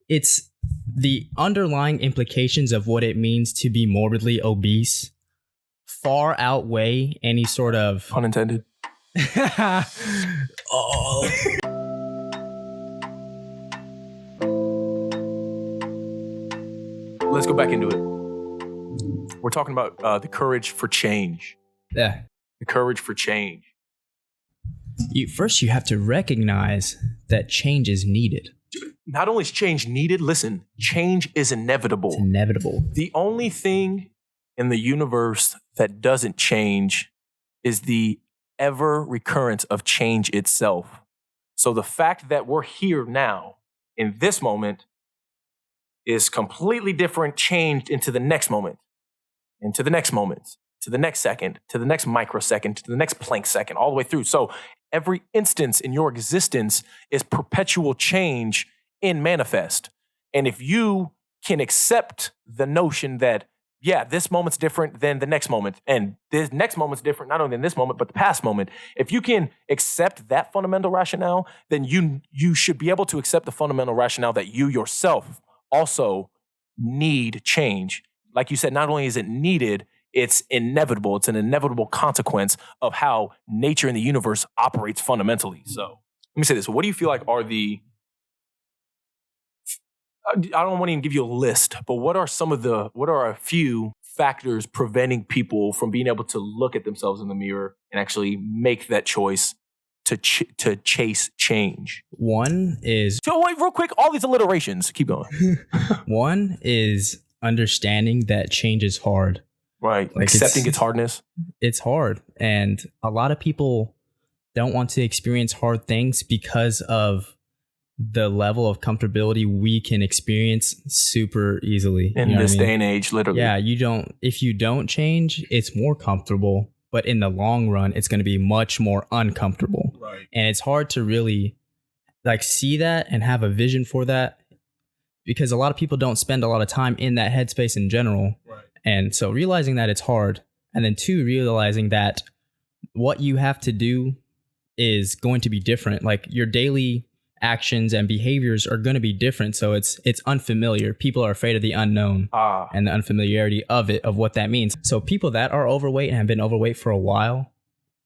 it's the underlying implications of what it means to be morbidly obese far outweigh any sort of pun intended. Oh. Let's go back into it. We're talking about the courage for change. Yeah. The courage for change. First, you have to recognize that change is needed. Not only is change needed, listen, change is inevitable. It's inevitable. The only thing in the universe that doesn't change is the ever recurrence of change itself. So the fact that we're here now in this moment is completely different, changed into the next moment, into the next moment, to the next second, to the next microsecond, to the next Planck second, all the way through. So every instance in your existence is perpetual change in manifest. And if you can accept the notion that, yeah, this moment's different than the next moment, and this next moment's different not only than this moment, but the past moment, if you can accept that fundamental rationale, then you should be able to accept the fundamental rationale that you yourself also need change. Like you said, not only is it needed, it's inevitable. It's an inevitable consequence of how nature and the universe operates fundamentally. So let me say this. What do you feel like are I don't want to even give you a list, but what are a few factors preventing people from being able to look at themselves in the mirror and actually make that choice to chase change? One is... So wait, real quick, all these alliterations. Keep going. One is understanding that change is hard. Right. Like accepting its hardness. It's hard. And a lot of people don't want to experience hard things because of the level of comfortability we can experience super easily. In this day and age, literally. Yeah, if you don't change, it's more comfortable. But in the long run, it's going to be much more uncomfortable. Right. And it's hard to really see that and have a vision for that, because a lot of people don't spend a lot of time in that headspace in general. Right. And so realizing that it's hard, and then two, realizing that what you have to do is going to be different. Like your daily actions and behaviors are going to be different. So it's unfamiliar. People are afraid of the unknown and the unfamiliarity of what that means. So people that are overweight and have been overweight for a while,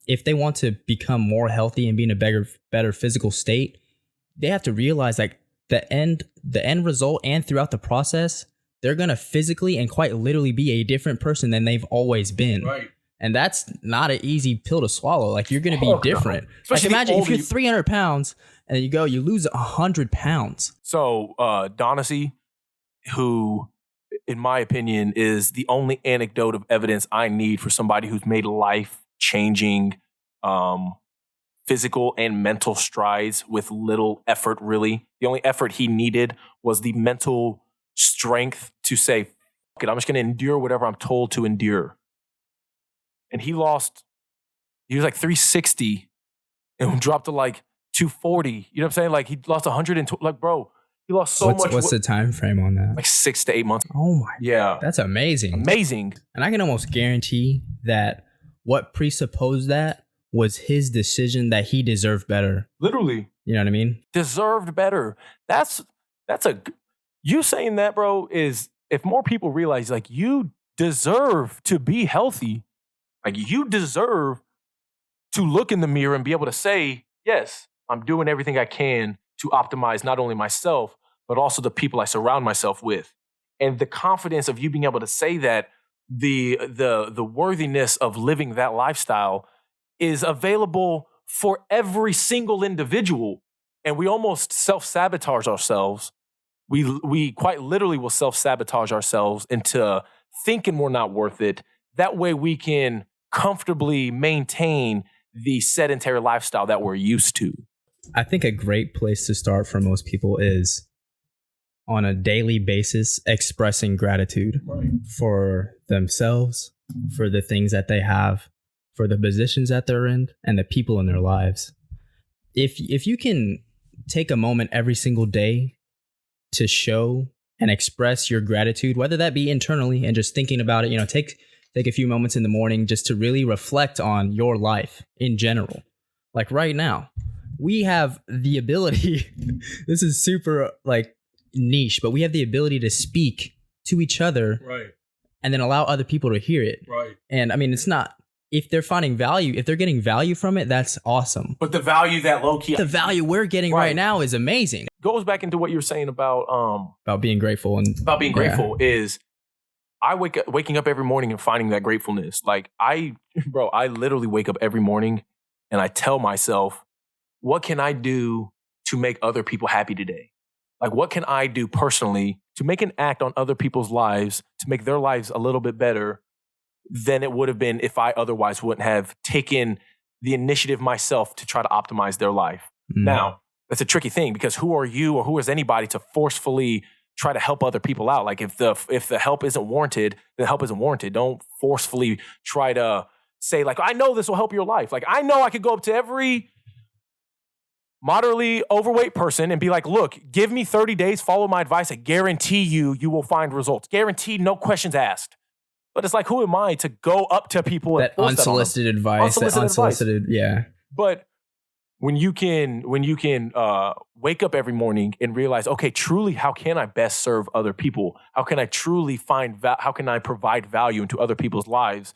if they want to become more healthy and be in a better physical state, they have to realize like the end result, and throughout the process, they're going to physically and quite literally be a different person than they've always been. Right. And that's not an easy pill to swallow. Like you're going to be different. No. Like imagine if you're 300 pounds and then you lose 100 pounds. So Donacy, who in my opinion is the only anecdote of evidence I need for somebody who's made life-changing physical and mental strides with little effort, really. The only effort he needed was the mental strength to say, fuck it, I'm just going to endure whatever I'm told to endure. And he was like 360 and dropped to like 240. You know what I'm saying? Like he lost 120. Like, bro, he lost so much. What's the time frame on that? Like 6 to 8 months. Oh my. Yeah. That's amazing. Amazing. And I can almost guarantee that what presupposed that was his decision that he deserved better. Literally. You know what I mean? Deserved better. You saying that, bro, is if more people realize like you deserve to be healthy, like you deserve to look in the mirror and be able to say, yes, I'm doing everything I can to optimize not only myself, but also the people I surround myself with. And the confidence of you being able to say that, the worthiness of living that lifestyle is available for every single individual. And we almost self-sabotage ourselves. We quite literally will self-sabotage ourselves into thinking we're not worth it. That way we can comfortably maintain the sedentary lifestyle that we're used to. I think a great place to start for most people is on a daily basis expressing gratitude for themselves, for the things that they have, for the positions that they're in, and the people in their lives. If you can take a moment every single day to show and express your gratitude, whether that be internally and just thinking about it, take a few moments in the morning just to really reflect on your life in general. Like right now, we have the ability, this is super niche, but we have the ability to speak to each other, Right. and then allow other people to hear it. Right. And I mean, it's not, if they're finding value, if they're getting value from it, that's awesome. But the value that low key, The value we're getting right now is amazing. goes back into what you were saying about Being grateful and being grateful is waking up every morning and finding that gratefulness. Like I literally wake up every morning and I tell myself, what can I do to make other people happy today? Like, what can I do personally to make an act on other people's lives to make their lives a little bit better than it would have been if I otherwise wouldn't have taken the initiative myself to try to optimize their life. Now, that's a tricky thing because who are you or who is anybody to forcefully try to help other people out? Like if the help isn't warranted, the help isn't warranted. Don't forcefully try to say like, I know this will help your life. Like I know I could go up to every moderately overweight person and be like, look, give me 30 days, follow my advice. I guarantee you will find results. Guaranteed, no questions asked. But it's like, who am I to go up to people and that unsolicited advice, yeah. But when you can wake up every morning and realize, okay, truly, how can I best serve other people? How can I truly how can I provide value into other people's lives?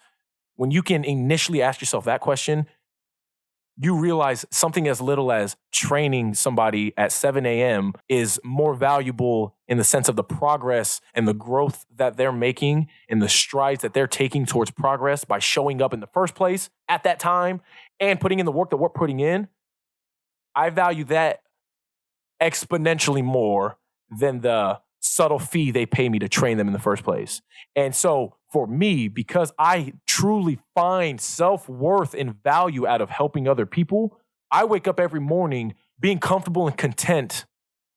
When you can initially ask yourself that question, you realize something as little as training somebody at 7 a.m. is more valuable in the sense of the progress and the growth that they're making and the strides that they're taking towards progress by showing up in the first place at that time and putting in the work that we're putting in. I value that exponentially more than the subtle fee they pay me to train them in the first place. And so for me, because I truly find self-worth and value out of helping other people, I wake up every morning being comfortable and content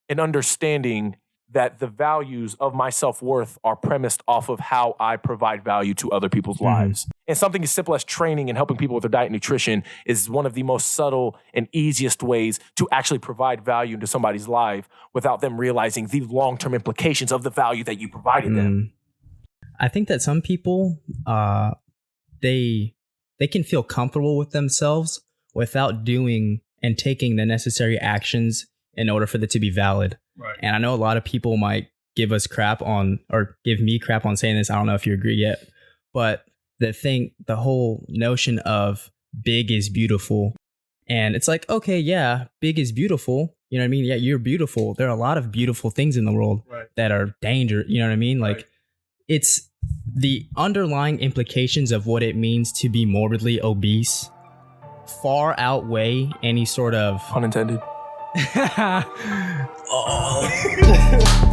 and understanding that the values of my self-worth are premised off of how I provide value to other people's lives. And something as simple as training and helping people with their diet and nutrition is one of the most subtle and easiest ways to actually provide value into somebody's life without them realizing the long-term implications of the value that you provided them. I think that some people, they can feel comfortable with themselves without doing and taking the necessary actions in order for it to be valid. Right. And I know a lot of people might give me crap on saying this. I don't know if you agree yet, but the whole notion of big is beautiful. And it's like, okay, yeah, big is beautiful. You know what I mean? Yeah, you're beautiful. There are a lot of beautiful things in the world that are dangerous. You know what I mean? Like it's the underlying implications of what it means to be morbidly obese far outweigh any sort of unintended. Oh.